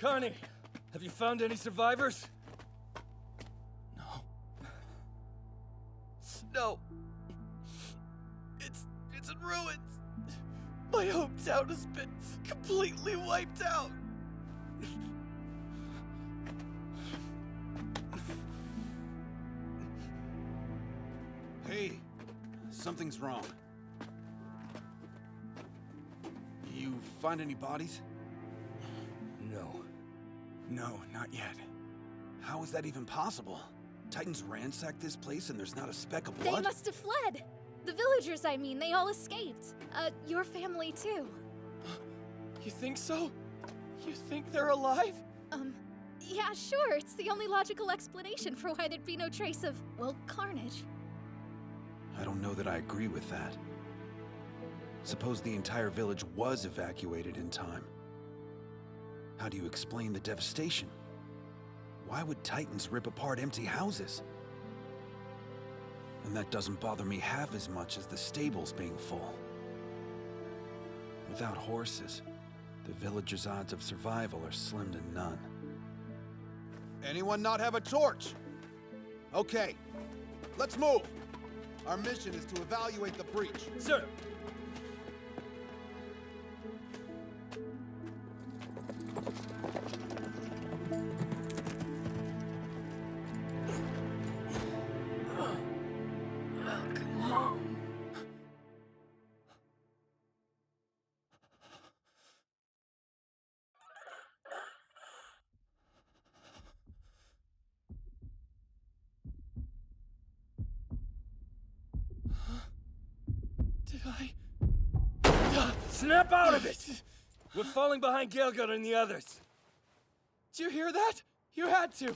Connie, have you found any survivors? No. No. It's in ruins. My hometown has been completely wiped out. Hey, something's wrong. You find any bodies? No. No, not yet. How is that even possible? Titans ransacked this place and there's not a speck of blood? They must have fled! The villagers, I mean, they all escaped. Your family too. You think so? You think they're alive? Yeah, sure. It's the only logical explanation for why there'd be no trace of, well, carnage. I don't know that I agree with that. Suppose the entire village was evacuated in time. How do you explain the devastation? Why would Titans rip apart empty houses? And that doesn't bother me half as much as the stables being full. Without horses, the village's odds of survival are slim to none. Anyone not have a torch? Okay, let's move. Our mission is to evaluate the breach. Sir! Did I? Snap out of it! We're falling behind Gelgut and the others. Did you hear that? You had to.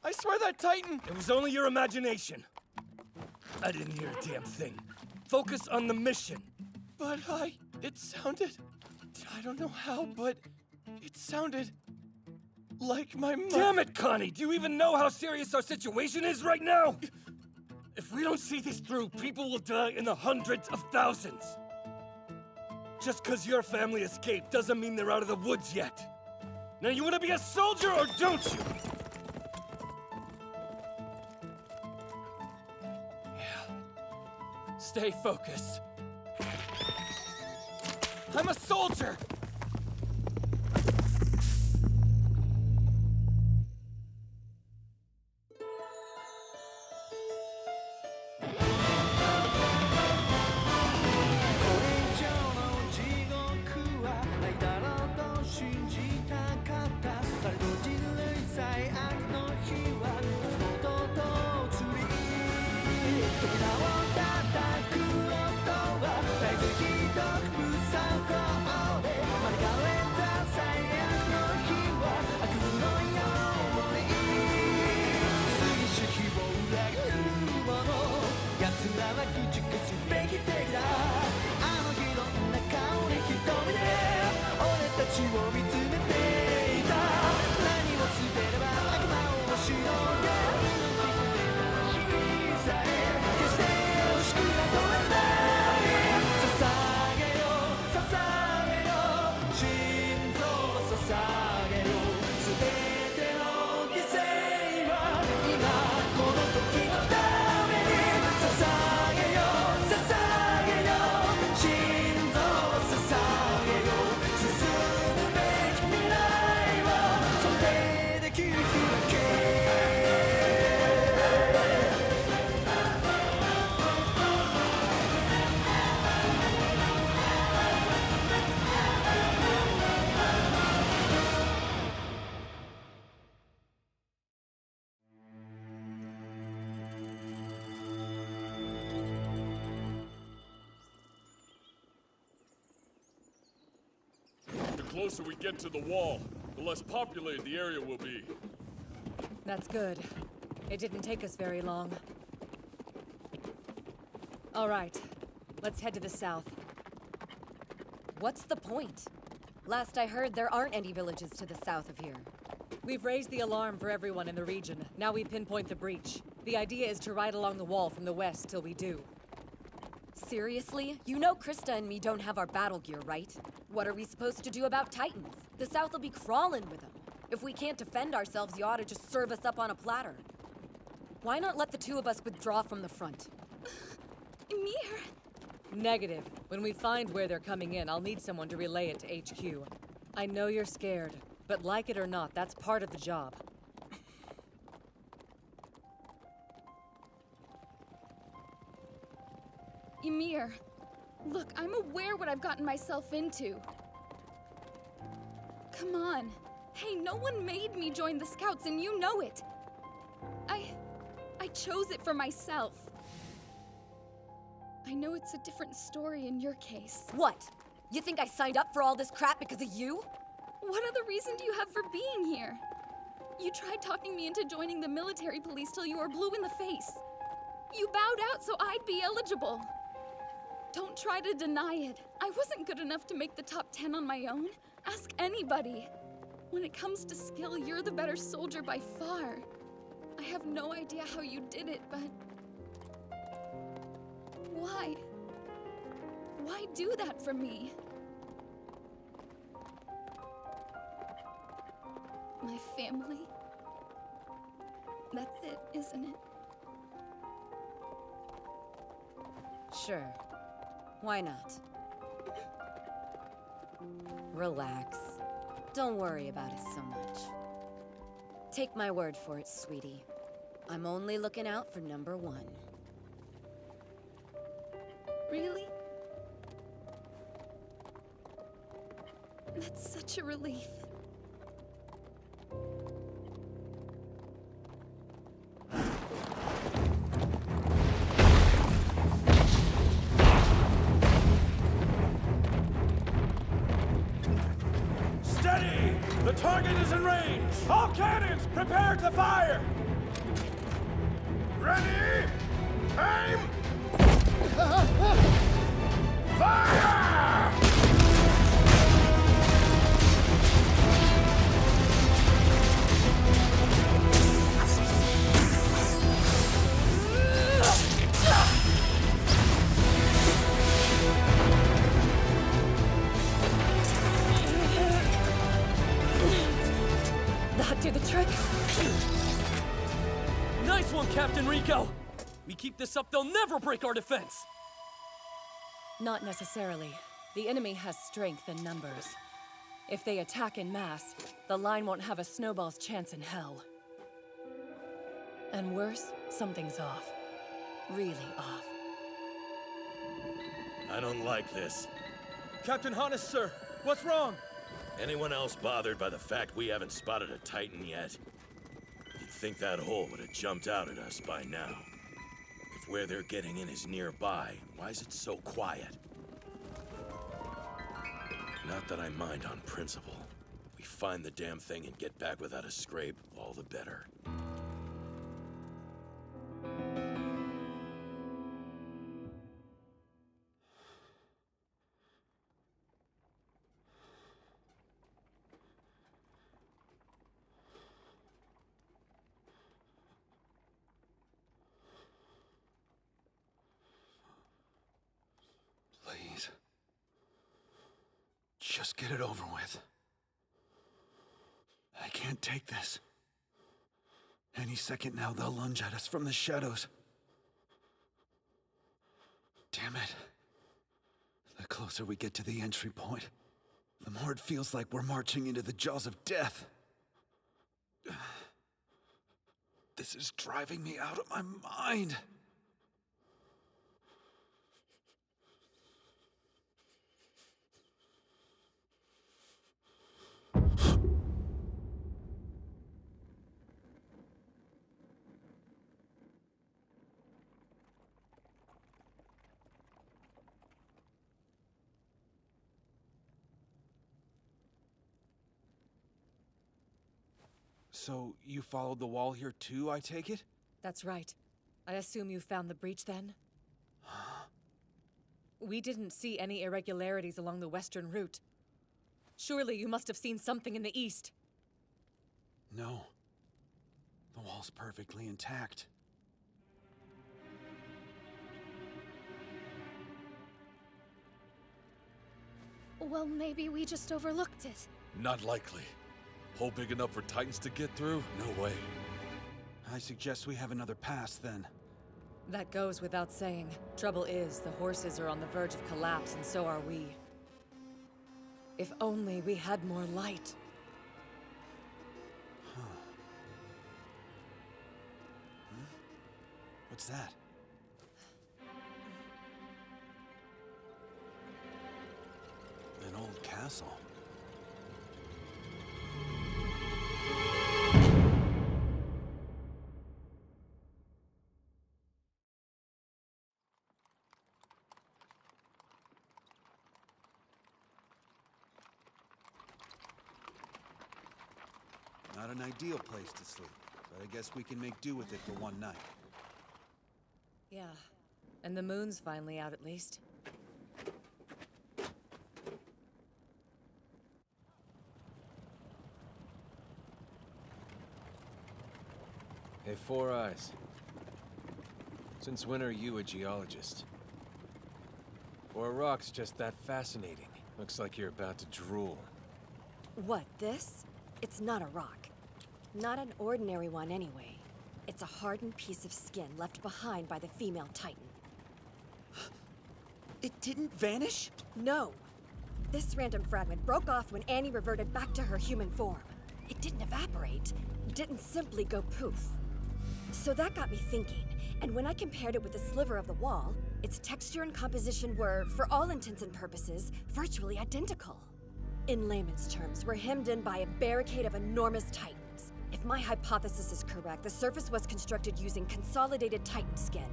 I swear that Titan... It was only your imagination. I didn't hear a damn thing. Focus on the mission. But it sounded... I don't know how, but it sounded like my mother... Damn it, Connie! Do you even know how serious our situation is right now? If we don't see this through, people will die in the hundreds of thousands. Just because your family escaped doesn't mean they're out of the woods yet. Now you want to be a soldier or don't you? Yeah. Stay focused. I'm a soldier! The closer we get to the wall, the less populated the area will be. That's good. It didn't take us very long. All right, let's head to the south. What's the point? Last I heard, there aren't any villages to the south of here. We've raised the alarm for everyone in the region. Now we pinpoint the breach. The idea is to ride along the wall from the west till we do. Seriously? You know Krista and me don't have our battle gear, right? What are we supposed to do about Titans? The South will be crawling with them. If we can't defend ourselves, you ought to just serve us up on a platter. Why not let the two of us withdraw from the front? Ymir! Negative. When we find where they're coming in, I'll need someone to relay it to HQ. I know you're scared, but like it or not, that's part of the job. Ymir, look, I'm aware what I've gotten myself into. Come on. Hey, no one made me join the Scouts, and you know it. I chose it for myself. I know it's a different story in your case. What? You think I signed up for all this crap because of you? What other reason do you have for being here? You tried talking me into joining the military police till you were blue in the face. You bowed out so I'd be eligible. Don't try to deny it. I wasn't good enough to make the top 10 on my own. Ask anybody. When it comes to skill, you're the better soldier by far. I have no idea how you did it, but... Why? Why do that for me? My family? That's it, isn't it? Sure. Why not? Relax. Don't worry about it so much. Take my word for it, sweetie. I'm only looking out for number one. Really? That's such a relief. Steady! The target is in range! All cannons, prepare to fire! Ready! Aim! Fire! That did the trick. Nice one, Captain Rico! We keep this up, they'll never break our defense! Not necessarily. The enemy has strength in numbers. If they attack in mass, the line won't have a snowball's chance in hell. And worse, something's off. Really off. I don't like this. Captain Hannes, sir, what's wrong? Anyone else bothered by the fact we haven't spotted a Titan yet? You'd think that hole would have jumped out at us by now. If where they're getting in is nearby, why is it so quiet? Not that I mind on principle. We find the damn thing and get back without a scrape, all the better. Please. Just get it over with. I can't take this. Any second now, they'll lunge at us from the shadows. Damn it. The closer we get to the entry point, the more it feels like we're marching into the jaws of death. This is driving me out of my mind. So, you followed the wall here too, I take it? That's right. I assume you found the breach then? We didn't see any irregularities along the western route. Surely you must have seen something in the east. No. The wall's perfectly intact. Well, maybe we just overlooked it. Not likely. Hole big enough for Titans to get through? No way. I suggest we have another pass then. That goes without saying. Trouble is, the horses are on the verge of collapse, and so are we. If only we had more light. What's that? An old castle. Not an ideal place to sleep, but I guess we can make do with it for one night. Yeah. And the moon's finally out at least. Hey, Four Eyes. Since when are you a geologist? Or a rock's just that fascinating? Looks like you're about to drool. What, this? It's not a rock. Not an ordinary one, anyway. It's a hardened piece of skin left behind by the female Titan. It didn't vanish? No. This random fragment broke off when Annie reverted back to her human form. It didn't evaporate. It didn't simply go poof. So that got me thinking, and when I compared it with the sliver of the wall, its texture and composition were, for all intents and purposes, virtually identical. In layman's terms, we're hemmed in by a barricade of enormous Titans. If my hypothesis is correct, the surface was constructed using consolidated Titan skin.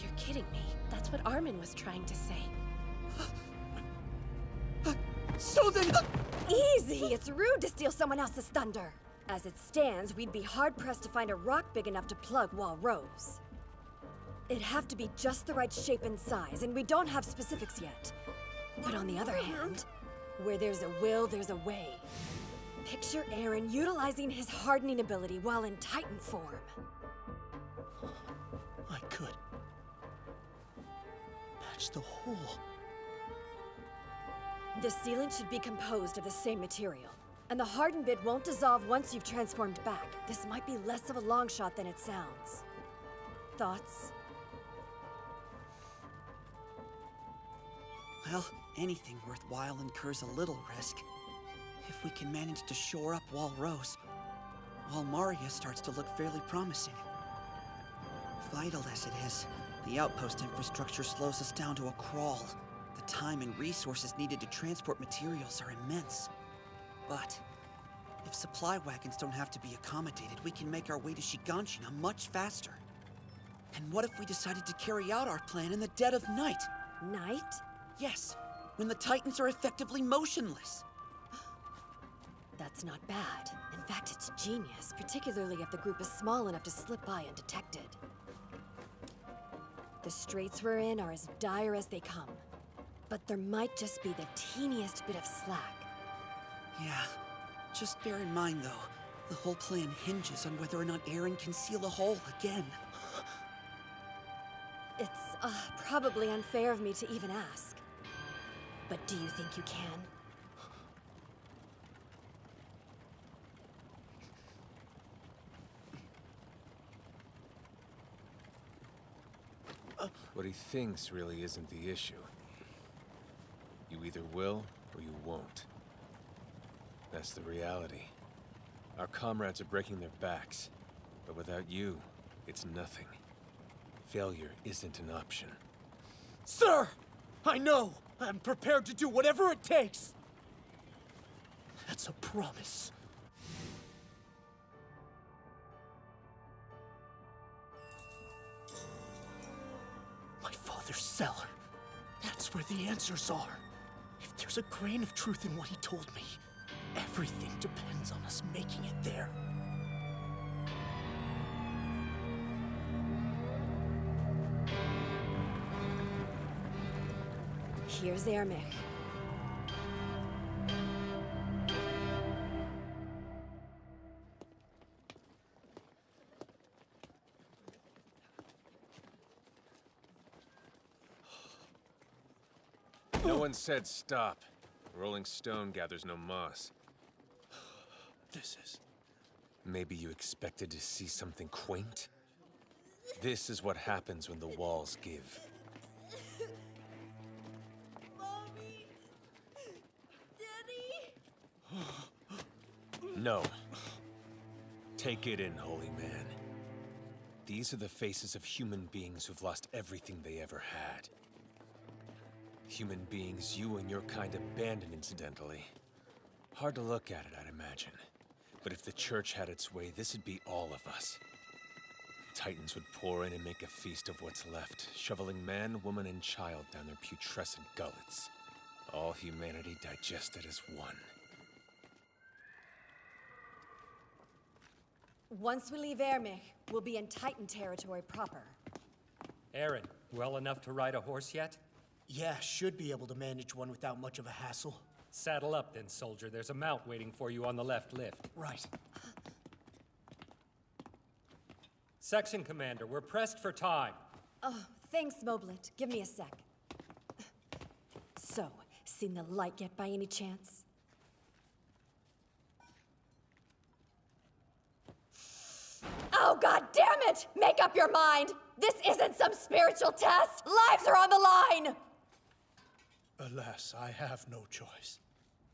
You're kidding me. That's what Armin was trying to say. So then... Easy! It's rude to steal someone else's thunder. As it stands, we'd be hard-pressed to find a rock big enough to plug Wall Rose. It'd have to be just the right shape and size, and we don't have specifics yet. But on the other hand, where there's a will, there's a way. Picture Aaron utilizing his hardening ability while in Titan form. I could... patch the hole. The sealant should be composed of the same material. And the hardened bit won't dissolve once you've transformed back. This might be less of a long shot than it sounds. Thoughts? Well, anything worthwhile incurs a little risk. If we can manage to shore up Wall Rose, Wall Maria starts to look fairly promising. Vital as it is, the outpost infrastructure slows us down to a crawl. The time and resources needed to transport materials are immense. But if supply wagons don't have to be accommodated, we can make our way to Shiganshina much faster. And what if we decided to carry out our plan in the dead of night? Night? Yes, when the Titans are effectively motionless. That's not bad. In fact, it's genius, particularly if the group is small enough to slip by undetected. The straits we're in are as dire as they come. But there might just be the teeniest bit of slack. Yeah, just bear in mind, though, the whole plan hinges on whether or not Aaron can seal a hole again. It's, probably unfair of me to even ask. But do you think you can? What he thinks really isn't the issue. You either will, or you won't. That's the reality. Our comrades are breaking their backs, but without you, it's nothing. Failure isn't an option. Sir! I know! I'm prepared to do whatever it takes! That's a promise. My father's cellar. That's where the answers are. If there's a grain of truth in what he told me, everything depends on us making it there. Here's Ermich. No one said stop. Rolling stone gathers no moss. this is. Maybe you expected to see something quaint? This is what happens when the walls give. Mommy! Daddy! No. Take it in, holy man. These are the faces of human beings who've lost everything they ever had. Human beings you and your kind abandoned, incidentally. Hard to look at it, I'd imagine. But if the church had its way, this'd be all of us. Titans would pour in and make a feast of what's left, shoveling man, woman, and child down their putrescent gullets. All humanity digested as one. Once we leave Ermich, we'll be in Titan territory proper. Aaron, well enough to ride a horse yet? Yeah, should be able to manage one without much of a hassle. Saddle up then, soldier. There's a mount waiting for you on the left lift. Right. Section Commander, we're pressed for time. Oh, thanks, Moblet. Give me a sec. So, seen the light yet by any chance? Oh, god damn it! Make up your mind! This isn't some spiritual test! Lives are on the line! Alas, I have no choice.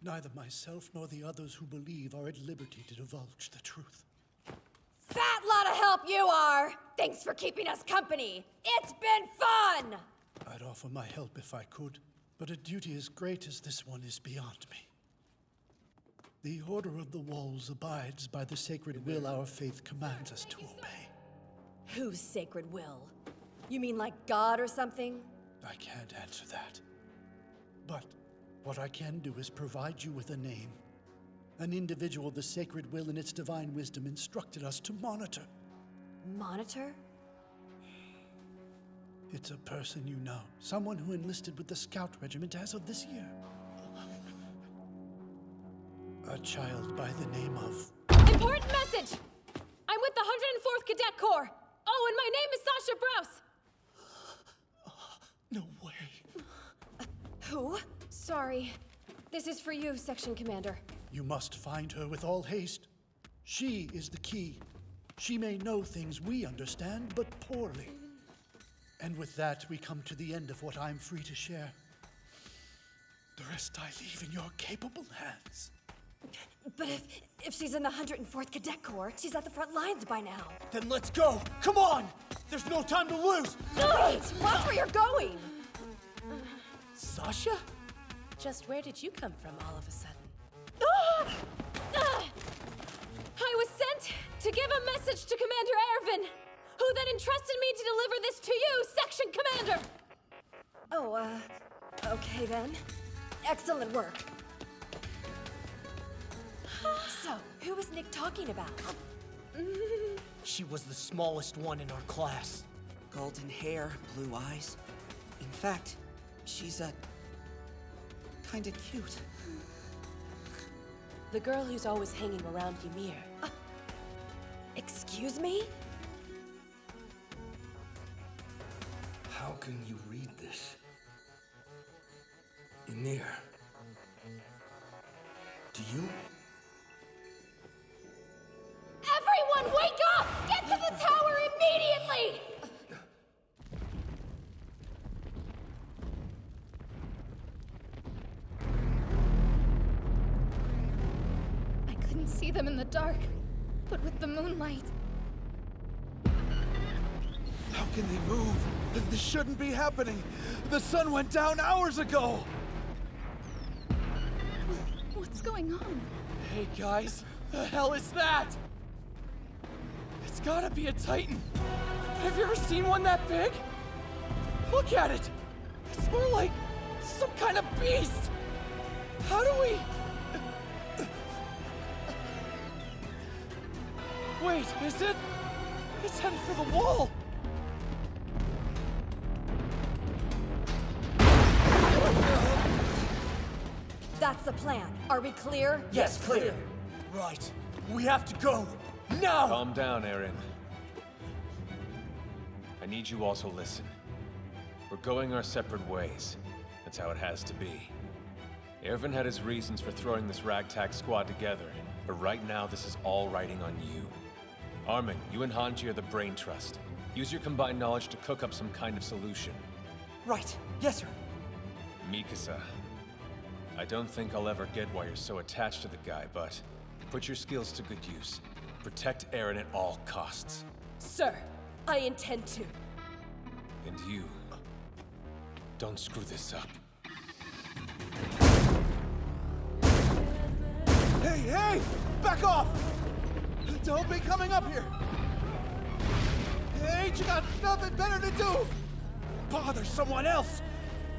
Neither myself nor the others who believe are at liberty to divulge the truth. Fat lot of help you are! Thanks for keeping us company! It's been fun! I'd offer my help if I could, but a duty as great as this one is beyond me. The Order of the Walls abides by the sacred will our faith commands us to obey. Whose sacred will? You mean like God or something? I can't answer that. But what I can do is provide you with a name. An individual the sacred will and its divine wisdom instructed us to monitor. Monitor? It's a person you know. Someone who enlisted with the Scout Regiment as of this year. A child by the name of... Important message! I'm with the 104th Cadet Corps. Oh, and my name is Sasha Brous. No way. Who? Sorry. This is for you, Section Commander. You must find her with all haste. She is the key. She may know things we understand, but poorly. And with that, we come to the end of what I'm free to share. The rest I leave in your capable hands. But if she's in the 104th Cadet Corps, she's at the front lines by now. Then let's go! Come on! There's no time to lose! Wait! Watch where you're going! Sasha? Just where did you come from all of a sudden? I was sent to give a message to Commander Ervin, who then entrusted me to deliver this to you, Section Commander! Oh, okay then. Excellent work. So, who was Nick talking about? She was the smallest one in our class. Golden hair, blue eyes. In fact, she's kinda cute. The girl who's always hanging around Ymir. Excuse me? How can you read this? Ymir. Do you? Everyone, wake up! Get to the tower immediately! I couldn't see them in the dark, but with the moonlight. How can they move? This shouldn't be happening. The sun went down hours ago. What's going on? Hey guys, the hell is that? It's gotta be a Titan. Have you ever seen one that big? Look at it. It's more like some kind of beast. How do we... Wait, is it? It's headed for the wall. That's the plan. Are we clear? Yes, clear. Right. We have to go. Now! Calm down, Aaron. I need you all to listen. We're going our separate ways. That's how it has to be. Ervin had his reasons for throwing this ragtag squad together, But right now, this is all riding on you. Armin, you and Hanji are the Brain Trust. Use your combined knowledge to cook up some kind of solution. Right. Yes, sir. Mikasa, I don't think I'll ever get why you're so attached to the guy, but put your skills to good use. Protect Eren at all costs. Sir, I intend to. And you, don't screw this up. Hey, hey! Back off! Don't be coming up here! Ain't you got nothing better to do? Bother someone else!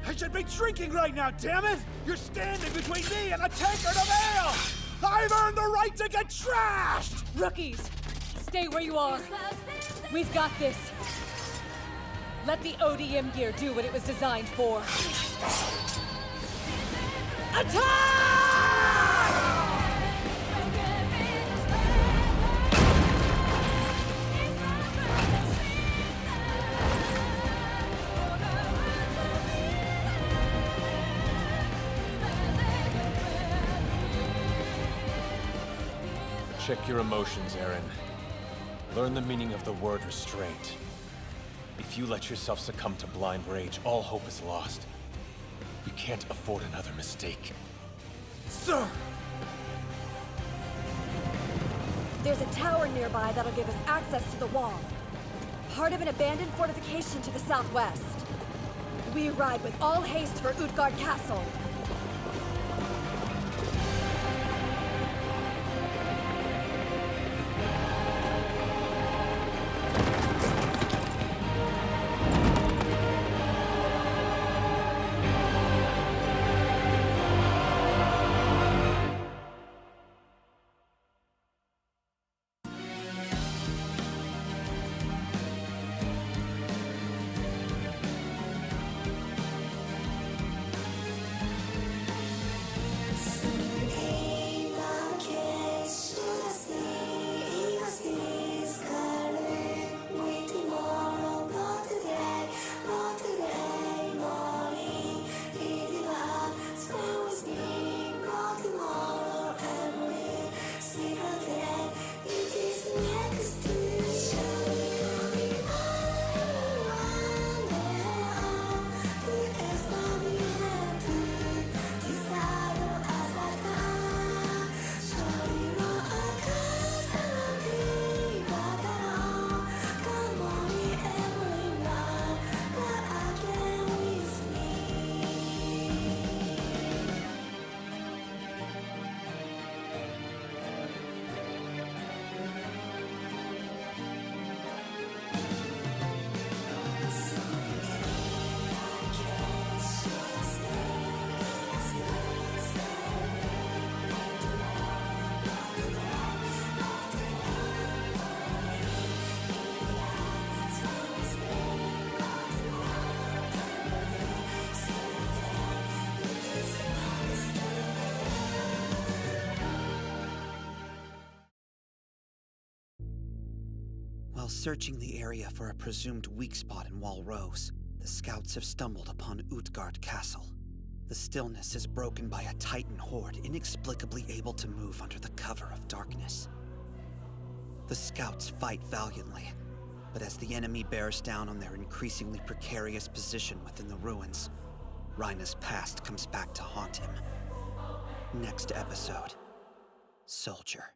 I should be drinking right now, damn it! You're standing between me and a tankard of ale! I've earned the right to get trashed! Rookies, stay where you are. We've got this. Let the ODM gear do what it was designed for. Attack! Check your emotions, Eren. Learn the meaning of the word restraint. If you let yourself succumb to blind rage, all hope is lost. We can't afford another mistake. Sir! There's a tower nearby that'll give us access to the wall. Part of an abandoned fortification to the southwest. We ride with all haste for Utgard Castle. While searching the area for a presumed weak spot in Wall Rose, the scouts have stumbled upon Utgard Castle. The stillness is broken by a Titan horde inexplicably able to move under the cover of darkness. The scouts fight valiantly, but as the enemy bears down on their increasingly precarious position within the ruins, Reina's past comes back to haunt him. Next episode, Soldier.